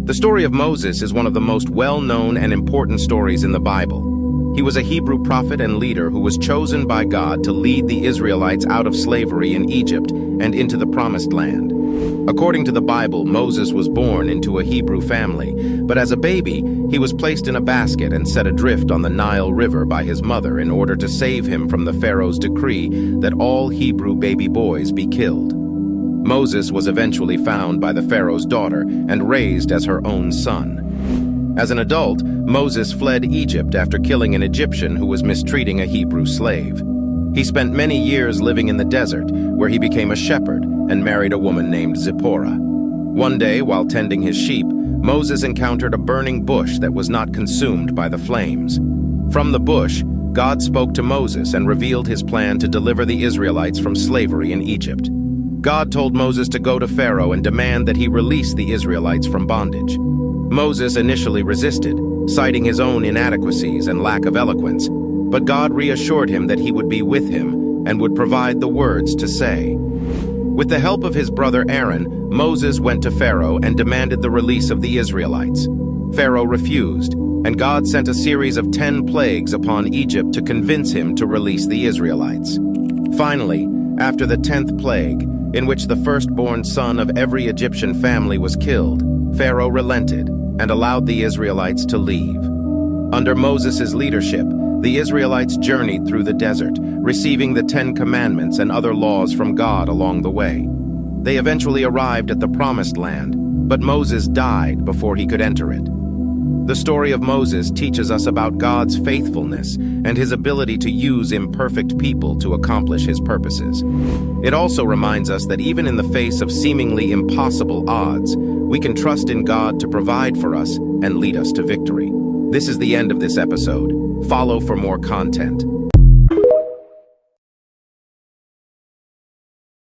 The story of Moses is one of the most well-known and important stories in the Bible. He was a Hebrew prophet and leader who was chosen by God to lead the Israelites out of slavery in Egypt and into the Promised Land. According to the Bible, Moses was born into a Hebrew family, but as a baby, he was placed in a basket and set adrift on the Nile River by his mother in order to save him from the Pharaoh's decree that all Hebrew baby boys be killed. Moses was eventually found by the Pharaoh's daughter and raised as her own son. As an adult, Moses fled Egypt after killing an Egyptian who was mistreating a Hebrew slave. He spent many years living in the desert, where he became a shepherd and married a woman named Zipporah. One day, while tending his sheep, Moses encountered a burning bush that was not consumed by the flames. From the bush, God spoke to Moses and revealed his plan to deliver the Israelites from slavery in Egypt. God told Moses to go to Pharaoh and demand that he release the Israelites from bondage. Moses initially resisted, citing his own inadequacies and lack of eloquence, but God reassured him that he would be with him and would provide the words to say. With the help of his brother Aaron, Moses went to Pharaoh and demanded the release of the Israelites. Pharaoh refused, and God sent a series of 10 plagues upon Egypt to convince him to release the Israelites. Finally, after the 10th plague, in which the firstborn son of every Egyptian family was killed, Pharaoh relented and allowed the Israelites to leave. Under Moses' leadership, the Israelites journeyed through the desert, receiving the 10 Commandments and other laws from God along the way. They eventually arrived at the Promised Land, but Moses died before he could enter it. The story of Moses teaches us about God's faithfulness and his ability to use imperfect people to accomplish his purposes. It also reminds us that even in the face of seemingly impossible odds, we can trust in God to provide for us and lead us to victory. This is the end of this episode. Follow for more content.